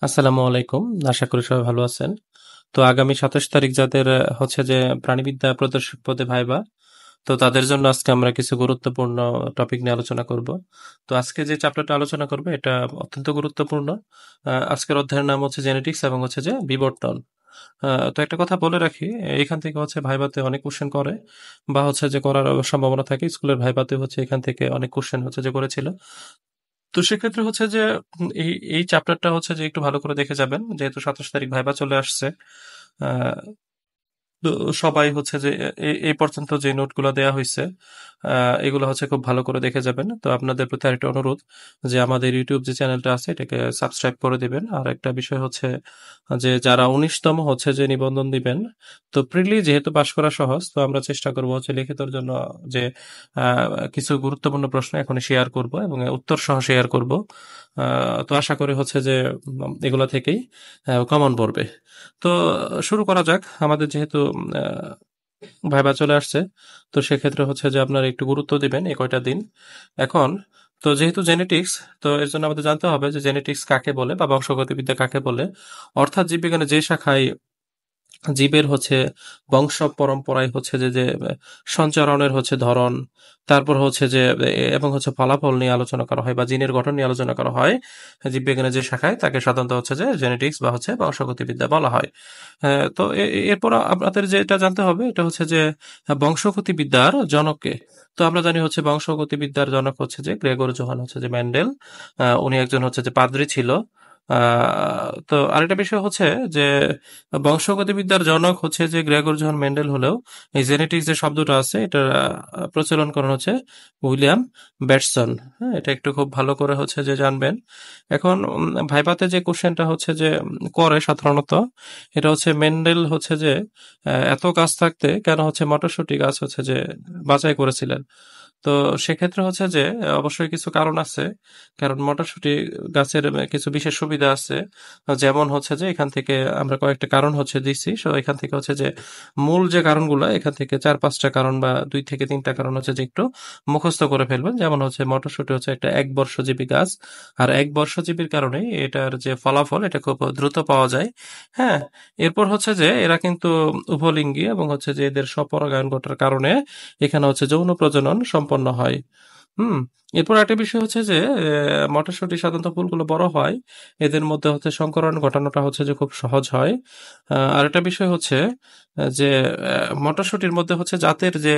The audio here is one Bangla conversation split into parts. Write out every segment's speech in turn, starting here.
আসসালামু আলাইকুম। আশা করি সবাই ভালো আছেন। তো আগামী ২৭ তারিখ যাদের হচ্ছে যে প্রাণিবিদ্যা প্রদর্শক পদে ভাইবা, তো তাদের জন্য আজকে আমরা কিছু গুরুত্বপূর্ণ টপিক নিয়ে আলোচনা করব। তো আজকে যে চ্যাপ্টারটা আলোচনা করবে এটা অত্যন্ত গুরুত্বপূর্ণ। আজকের অধ্যায়ের নাম হচ্ছে জেনেটিক্স এবং হচ্ছে যে বিবর্তন। তো একটা কথা বলে রাখি, এখান থেকে হচ্ছে ভাইভাতে অনেক কোশ্চেন করে বা হচ্ছে যে করার সম্ভাবনা থাকে। স্কুলের ভাইভাতে হচ্ছে এখান থেকে অনেক কোশ্চেন হচ্ছে যে করেছিল। তো সেক্ষেত্রে হচ্ছে যে এই চ্যাপ্টারটা হচ্ছে যে একটু ভালো করে দেখে যাবেন, যেহেতু ২৭ তারিখ ভাইবা চলে আসছে। আহ, তো সবাই হচ্ছে যে এই পর্যন্ত যে নোটগুলো দেয়া হয়েছে, এগুলো হচ্ছে খুব ভালো করে দেখে যাবেন। তো আপনাদের প্রতি আরেকটা অনুরোধ যে আমাদের ইউটিউব যে চ্যানেলটা আছে এটাকে সাবস্ক্রাইব করে দিবেন। আর একটা বিষয় হচ্ছে যে যারা ১৯তম হচ্ছে যে নিবন্ধন দিবেন, তো প্রিলি যেহেতু পাশ করা সহজ, তো আমরা চেষ্টা করব হচ্ছে লিখিতর জন্য যে কিছু গুরুত্বপূর্ণ প্রশ্ন এখনই শেয়ার করব এবং উত্তর সহ শেয়ার করব। তো আশা করি হচ্ছে যে এগুলো থেকেই কমন পড়বে। তো শুরু করা যাক। আমাদের যেহেতু ভাইবা চলে আসছে, তো সেক্ষেত্রে হচ্ছে যে আপনারা একটু গুরুত্ব দিবেন এই কয়টা দিন। এখন তো যেহেতু জেনেটিক্স, তো এর জন্য আমাদের জানতে হবে যে জেনেটিক্স কাকে বলে বা বংশগতিবিদ্যা কাকে বলে। অর্থাৎ জীববিজ্ঞানের যে শাখায় জীবের হচ্ছে বংশ পরম্পরায় হচ্ছে যে যে সঞ্চারণের হচ্ছে ধরন, তারপর হচ্ছে যে এবং হচ্ছে ফলাফল নিয়ে আলোচনা করা হয় বা জিনের গঠন নিয়ে আলোচনা করা হয় জীববিজ্ঞানের যে শাখায়, তাকে সাধারণত হচ্ছে যে জেনেটিক্স বা হচ্ছে বংশগতিবিদ্যা বলা হয়। তো এরপর আপনাদের যেটা জানতে হবে এটা হচ্ছে যে বংশগতিবিদ্যার জনককে। তো আমরা জানি হচ্ছে বংশগতিবিদ্যার জনক হচ্ছে যে গ্রেগর জোহান হচ্ছে যে মেন্ডেল। উনি একজন হচ্ছে যে পাদ্রী ছিল। তো আরেকটা বিষয় হচ্ছে যে বংশগতিবিদ্যার জনক হচ্ছে যে গ্রেগর জোহান মেন্ডেল হলেও এই জেনেটিক্স যে শব্দটা আছে এটা প্রচলন করেন হচ্ছে উইলিয়াম ব্যাটসন। হ্যাঁ, এটা একটু খুব ভালো করে হচ্ছে যে জানবেন। এখন ভাইভাতে যে কোশ্চেনটা হচ্ছে যে করে সাধারণত, এটা হচ্ছে মেন্ডেল হচ্ছে যে এত গাছ থাকতে কেন হচ্ছে মটরশুঁটি গাছ হচ্ছে যে বাছাই করেছিলেন। তো সেক্ষেত্রে হচ্ছে যে অবশ্যই কিছু কারণ আছে। কারণ মটরশুঁটি গাছের কিছু বিশেষ সুবিধা আছে। যেমন হচ্ছে যে এখান থেকে আমরা কয়েকটা কারণ হচ্ছে দিচ্ছি। সো এখান থেকে হচ্ছে যে মূল যে কারণগুলো, এখান থেকে ৪-৫টা কারণ বা ২ থেকে ৩টা কারণ হচ্ছে যে একটু মুখস্থ করে ফেলবেন। যেমন হচ্ছে মটরশুঁটি হচ্ছে একটা একবর্ষজীবী গাছ। আর একবর্ষজীবীর কারণে এটার যে ফলাফল এটা খুব দ্রুত পাওয়া যায়। হ্যাঁ, এরপর হচ্ছে যে এরা কিন্তু উভলিঙ্গী এবং হচ্ছে যে এদের স্বপরাগায়ন ঘটার কারণে এখানে হচ্ছে যৌন প্রজনন সম্পন্ন হয়। হুম। এরপর একটা বিষয় হচ্ছে যে মটরশুঁটি সাধারণত ফুলগুলো বড় হয়, এদের মধ্যে হচ্ছে সংকরণ ঘটানোটা হচ্ছে যে খুব সহজ হয়। আর একটা বিষয় হচ্ছে যে মটরশুঁটির মধ্যে হচ্ছে জাতের যে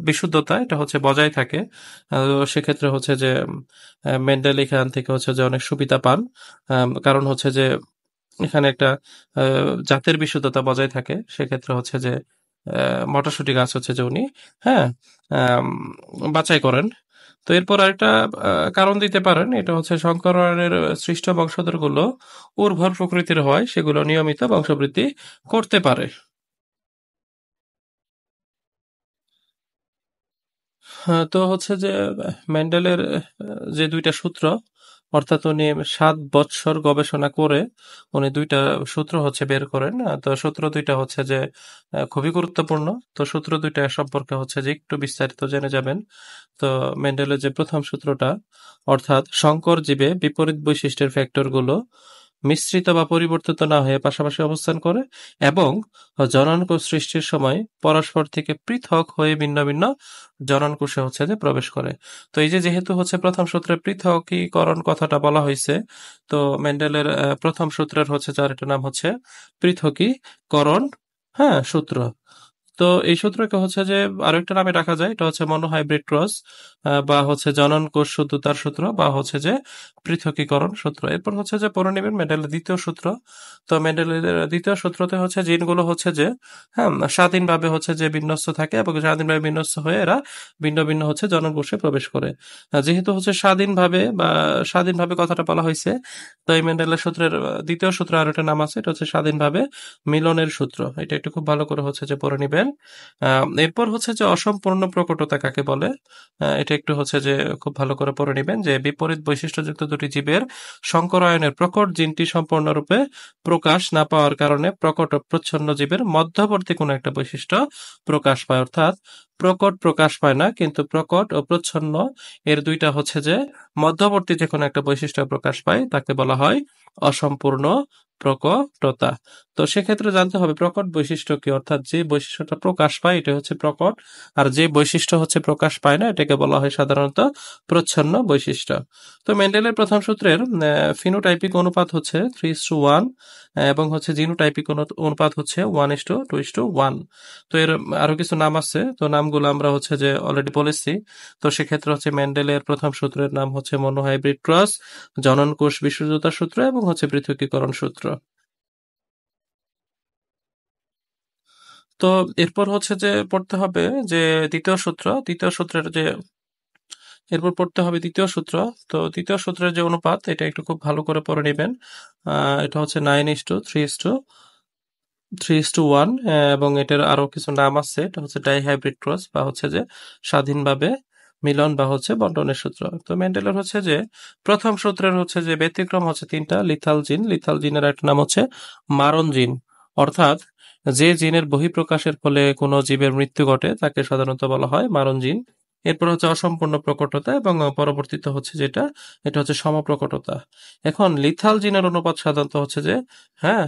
বিশুদ্ধতা এটা হচ্ছে বজায় থাকে। তো সেক্ষেত্রে হচ্ছে যে মেন্ডেল এখান থেকে হচ্ছে যে অনেক সুবিধা পান। কারণ হচ্ছে যে এখানে একটা জাতের বিশুদ্ধতা বজায় থাকে। সেক্ষেত্রে হচ্ছে যে মটরশুঁটি গাছ হচ্ছে যে উনি, হ্যাঁ, আম, বাছাই করেন। তো এরপর আরেকটা কারণ দিতে পারেন, এটা হচ্ছে সংকরণের সৃষ্ট বংশধরগুলো উর্বর প্রকৃতির হয়, সেগুলো নিয়মিত বংশবৃদ্ধি করতে পারে। হ্যাঁ, তো হচ্ছে যে মেন্ডেলের যে ২টা সূত্র, অর্থাৎ উনি ৭ বৎসর গবেষণা করে উনি ২টা সূত্র হচ্ছে বের করেন। তো সূত্র ২টা হচ্ছে যে খুবই গুরুত্বপূর্ণ। তো সূত্র ২টা সম্পর্কে হচ্ছে যে একটু বিস্তারিত জেনে যাবেন। তো মেন্ডেলের যে প্রথম সূত্রটা, অর্থাৎ সংকর জীবে বিপরীত বৈশিষ্ট্যের ফ্যাক্টরগুলো মিশ্রিত বা পরিবর্তিত না হয়ে পাশাপাশি অবস্থান করে এবং জননকোষ সৃষ্টির সময় পরস্পর থেকে পৃথক হয়ে ভিন্ন ভিন্ন জননকোষে হচ্ছে যে প্রবেশ করে। তো এই যে যেহেতু হচ্ছে প্রথম সূত্রে পৃথকীকরণ কথাটা বলা হয়েছে, তো মেন্ডেলের প্রথম সূত্রের হচ্ছে যার এটা নাম হচ্ছে পৃথকীকরণ, হ্যাঁ, সূত্র। তো এই সূত্রকে হচ্ছে যে আরো একটা নামে ডাকা যায়, এটা হচ্ছে মনোহাইব্রিড ক্রস বা হচ্ছে জনন কোষ শুদ্ধতার সূত্র বা হচ্ছে যে পৃথকীকরণ সূত্র। এরপর হচ্ছে যে পড়ে নেবেন মেন্ডেলের দ্বিতীয় সূত্র। তো মেন্ডেলের দ্বিতীয় সূত্রতে হচ্ছে জিনগুলো হচ্ছে যে, হ্যাঁ, স্বাধীনভাবে হচ্ছে যে বিন্যস্ত থাকে এবং স্বাধীনভাবে বিন্যস্ত হয়ে এরা ভিন্ন ভিন্ন হচ্ছে জনন কোষে প্রবেশ করে। যেহেতু হচ্ছে স্বাধীনভাবে বা স্বাধীনভাবে কথাটা বলা হয়েছে, তো এই মেন্ডেলের সূত্রের দ্বিতীয় সূত্র আর একটা নাম আছে, এটা হচ্ছে স্বাধীনভাবে মিলনের সূত্র। এটা একটু খুব ভালো করে হচ্ছে যে পড়ে নিবেন। এরপর হচ্ছে যে অসম্পূর্ণ প্রকটতা কাকে বলে, এটা একটু হচ্ছে যে খুব ভালো করে পড়ে নিবেন যে বিপরীত বৈশিষ্ট্যযুক্ত দুটি জীবের সংকরায়নের প্রকট জিনটি সম্পূর্ণরূপে প্রকাশ না পাওয়ার কারণে প্রকট ও প্রচ্ছন্ন জীবের মধ্যবর্তী কোনো একটা বৈশিষ্ট্য প্রকাশ পায়। অর্থাৎ প্রকট প্রকাশ পায় না, কিন্তু প্রকট ও প্রচ্ছন্ন এর দুইটা হচ্ছে যে মধ্যবর্তী যে কোনো একটা বৈশিষ্ট্য প্রকাশ পায় তাকে বলা হয় অসম্পূর্ণ প্রকটতা। তো সেক্ষেত্রে জানতে হবে প্রকট বৈশিষ্ট্য কি, অর্থাৎ যে বৈশিষ্ট্যটা প্রকাশ পায় এটা হচ্ছে প্রকট, আর যে বৈশিষ্ট্য হচ্ছে প্রকাশ পায় না এটাকে বলা হয় সাধারণত প্রচ্ছন্ন বৈশিষ্ট্য। তো মেন্ডেলের প্রথম সূত্রের ফিনোটাইপিক অনুপাত হচ্ছে 3:1 এবং হচ্ছে জিনোটাইপিক অনুপাত হচ্ছে 1:2:1। তো এর আরো কিছু নাম আছে, তো নামগুলো আমরা হচ্ছে যে অলরেডি বলেছি। তো সেক্ষেত্রে হচ্ছে মেন্ডেলের প্রথম সূত্রের নাম হচ্ছে মনোহাইব্রিড ক্রস, জনন কোষ বিশ্বজোতা সূত্র এবং হচ্ছে পৃথকীকরণ সূত্র। তো এরপর হচ্ছে যে পড়তে হবে যে দ্বিতীয় সূত্রের যে এরপর পড়তে হবে দ্বিতীয় সূত্র। তো দ্বিতীয় সূত্রের যে অনুপাত এটা একটু খুব ভালো করে পড়ে নেবেন। এটা হচ্ছে 9:3:1 এবং এটার আরো কিছু নাম আছে। এটা হচ্ছে ডাইহাইব্রিড ক্রস বা হচ্ছে যে স্বাধীনভাবে মিলন বা হচ্ছে বন্টনের সূত্র। তো মেন্ডেলের হচ্ছে যে প্রথম সূত্রের হচ্ছে যে ব্যতিক্রম হচ্ছে তিনটা লিথাল জিনের একটা নাম হচ্ছে মারণ জিন, অর্থাৎ যে জিনের বহিঃপ্রকাশের ফলে কোনো জীবের মৃত্যু ঘটে তাকে সাধারণত বলা হয় মারণ জিন। এরপর হচ্ছে অসম্পূর্ণ প্রকটতা এবং পরবর্তীতে হচ্ছে যেটা এটা হচ্ছে সমপ্রকটতা। এখন লিথাল জিনের অনুপাত সাধারণত হচ্ছে যে হ্যাঁ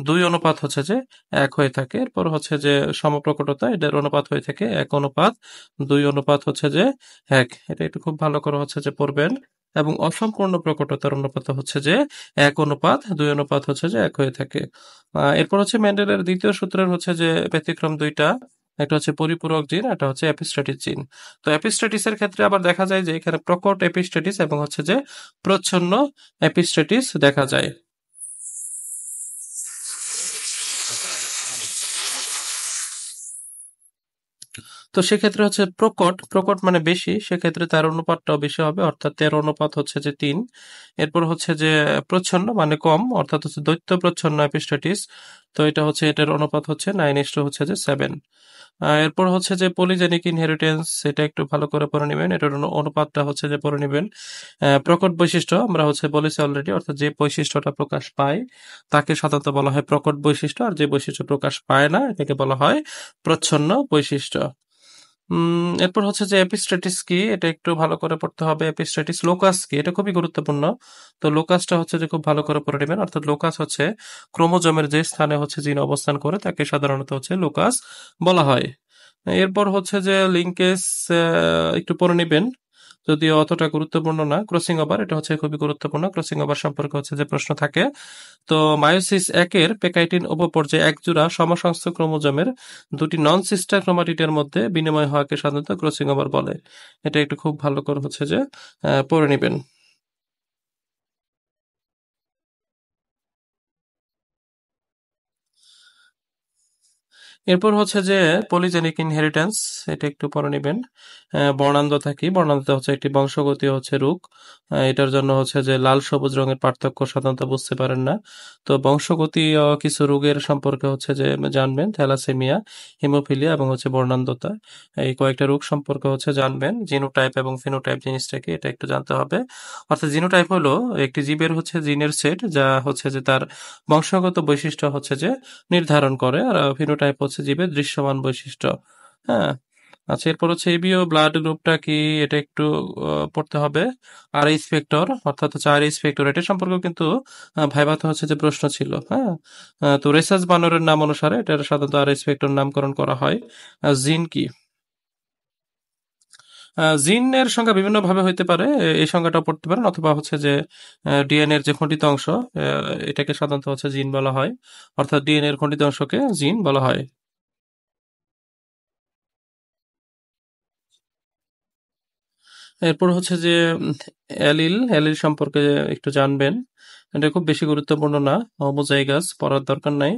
2 অনুপাত হচ্ছে যে 1 হয়ে থাকে। এরপর হচ্ছে যে সমপ্রকটতা এটার অনুপাত হয়ে থাকে 1:2 হচ্ছে যে 1। এটা একটু খুব ভালো করে হচ্ছে যে পড়বেন। এবং অসম্পূর্ণ প্রকটতার অনুপাত হচ্ছে যে 1:2 হচ্ছে যে 1 হয়ে থাকে। এরপর হচ্ছে মেন্ডেলের দ্বিতীয় সূত্রের হচ্ছে যে ব্যতিক্রম দুইটা, একটা হচ্ছে পরিপূরক জিন, একটা হচ্ছে এপিস্ট্যাটিস জিন। তো এপিস্ট্যাটিসের ক্ষেত্রে আবার দেখা যায় যে এখানে প্রকট এপিস্ট্যাটিস এবং হচ্ছে যে প্রচ্ছন্ন এপিস্ট্যাটিস দেখা যায়। তো সেক্ষেত্রে হচ্ছে প্রকট মানে বেশি, সেক্ষেত্রে তার অনুপাতটাও বেশি হবে, অর্থাৎ 13 হচ্ছে যে 3। এরপর হচ্ছে যে প্রচ্ছন্ন মানে কম, অর্থাৎ হচ্ছে দৈত্য প্রচ্ছন্ন এপিস্ট্যাটিস। তো এটা হচ্ছে এটার অনুপাত হচ্ছে 9:2 হচ্ছে যে 7। এরপর হচ্ছে যে পলিজেনিক ইনহেরিটেন্স, এটা একটু ভালো করে পড়ে নেবেন, এটার অনুপাতটা হচ্ছে যে পড়ে নেবেন। প্রকট বৈশিষ্ট্য আমরা হচ্ছে বলেছি অলরেডি, অর্থাৎ যে বৈশিষ্ট্যটা প্রকাশ পায় তাকে সাধারণত বলা হয় প্রকট বৈশিষ্ট্য, আর যে বৈশিষ্ট্য প্রকাশ পায় না এটাকে বলা হয় প্রচ্ছন্ন বৈশিষ্ট্য। এরপর হচ্ছে যে এপিস্ট্যাটিস কি এটা একটু ভালো করে পড়তে হবে। এপিস্ট্যাটিস লোকাস কি এটা খুবই গুরুত্বপূর্ণ। তো লোকাসটা হচ্ছে যে খুব ভালো করে পড়ে নেবেন, অর্থাৎ লোকাস হচ্ছে ক্রোমোজোমের যে স্থানে হচ্ছে জিন অবস্থান করে তাকে সাধারণত হচ্ছে লোকাস বলা হয়। এরপর হচ্ছে যে লিঙ্কেজ একটু পড়ে নেবেন, যদিও অতটা গুরুত্বপূর্ণ না। ক্রসিং ওভার এটা হচ্ছে খুবই গুরুত্বপূর্ণ, ক্রসিং ওভার সম্পর্কে হচ্ছে যে প্রশ্ন থাকে। তো মায়োসিস একের পেকাইটিন উপপর্যায়ে একজোড়া সমসংস্থ ক্রোমোজোমের দুটি নন সিস্টার ক্রোমাটিডের মধ্যে বিনিময় হওয়াকে সাধারণত ক্রসিং ওভার বলে। এটা একটু খুব ভালো করে হচ্ছে যে পড়ে নেবেন। এরপর হচ্ছে যে পলিজেনিক ইনহেরিটেন্স, এটা একটু পরে নেবেন। বর্ণান্ধতা কি, বর্ণান্ধতা হচ্ছে একটি বংশগতি হচ্ছে রোগ। এটার জন্য হচ্ছে যে লাল সবুজ রঙের পার্থক্য সাধারণত বুঝতে পারেন না। তো বংশগতি কিছু রোগের সম্পর্কে হচ্ছে যে জানবেন, থ্যালাসেমিয়া, হিমোফিলিয়া এবং হচ্ছে বর্ণান্ধতা, এই কয়েকটা রোগ সম্পর্কে হচ্ছে জানবেন। জিনোটাইপ এবং ফিনোটাইপ জিনিসটা কি এটা একটু জানতে হবে। অর্থাৎ জিনোটাইপ হলো একটি জীবের হচ্ছে জিনের সেট যা হচ্ছে যে তার বংশগত বৈশিষ্ট্য হচ্ছে যে নির্ধারণ করে, আর ফিনোটাইপ হচ্ছে জীবের দৃশ্যমান বৈশিষ্ট্য। হ্যাঁ, আচ্ছা এরপর হচ্ছে এবিও ব্লাড গ্রুপটা কি এটা একটু পড়তে হবে। আর এইচ ফ্যাক্টর অর্থাৎ হচ্ছে আর এইচ ফ্যাক্টর এটা সম্পর্কেও কিন্তু ভাইভাতে হচ্ছে যে প্রশ্ন ছিল। হ্যাঁ, তো রেসাস বানরের নাম অনুসারে এটার সাধারণত আর এইচ ফ্যাক্টর নামকরণ করা হয়। জিন কি, জিনের সংখ্যা বিভিন্ন ভাবে হইতে পারে, এই সংখ্যাটা পড়তে পারেন, অথবা হচ্ছে যে ডিএনএ এর যে খণ্ডিত অংশ এটাকে সাধারণত হচ্ছে জিন বলা হয়, অর্থাৎ ডিএনএ এর খণ্ডিত অংশকে জিন বলা হয়। এরপর হচ্ছে যে অ্যালিল সম্পর্কে একটু জানবেন। এটা খুব বেশি গুরুত্বপূর্ণ না। হোমোজাইগাস পড়ার দরকার নাই।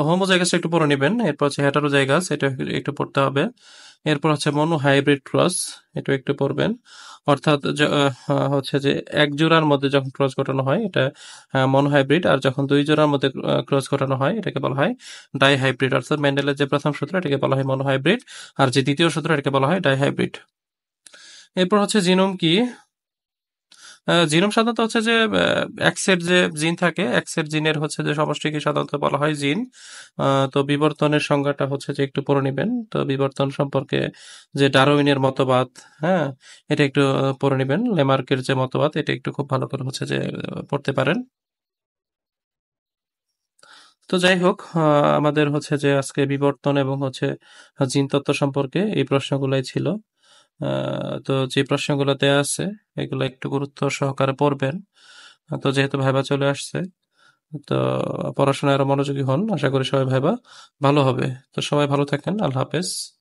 হোমোজাইগাসটা একটু পড়ে নেবেন। এরপর হচ্ছে হেটারোজাইগাস, এটা একটু পড়তে হবে। এরপর হচ্ছে মনোহাইব্রিড ক্রস, এটা একটু পড়বেন। অর্থাৎ হচ্ছে যে এক জোড়ার মধ্যে যখন ক্রস ঘটানো হয় এটা মনোহাইব্রিড, আর যখন দুই জোড়ার মধ্যে ক্রস ঘটানো হয় এটাকে বলা হয় ডাইহাইব্রিড। অর্থাৎ মেন্ডেলের যে প্রথম সূত্র এটাকে বলা হয় মনোহাইব্রিড, আর যে দ্বিতীয় সূত্র এটাকে বলা হয় ডাইহাইব্রিড। এরপর হচ্ছে জিনোম কি? জিনোম সাধারণত হচ্ছে যে এক সেট যে জিন থাকে, এক সেট জিনের হচ্ছে যে সমষ্টিকে সাধারণত বলা হয় জিন। তো বিবর্তনের সংজ্ঞাটা হচ্ছে যে একটু পড়ে নিবেন। তো বিবর্তন সম্পর্কে যে ডারউইনের মতবাদ, হ্যাঁ, এটা একটু পড়ে নিবেন। লেমার্কের যে মতবাদ এটা একটু খুব ভালো করে হচ্ছে যে পড়তে পারেন। তো যাই হোক, আমাদের হচ্ছে যে আজকে বিবর্তন এবং হচ্ছে জিন তত্ত্ব সম্পর্কে এই প্রশ্নগুলাই ছিল। তো যে প্রশ্নগুলো দেয়া আছে এগুলো একটু গুরুত্ব সহকারে পড়বেন। তো যেহেতু ভাইবা চলে আসছে, তো পড়াশোনায় আরো মনোযোগী হন। আশা করি সবাই ভাইবা ভালো হবে। তো সবাই ভালো থাকেন। আল্লাহ হাফেজ।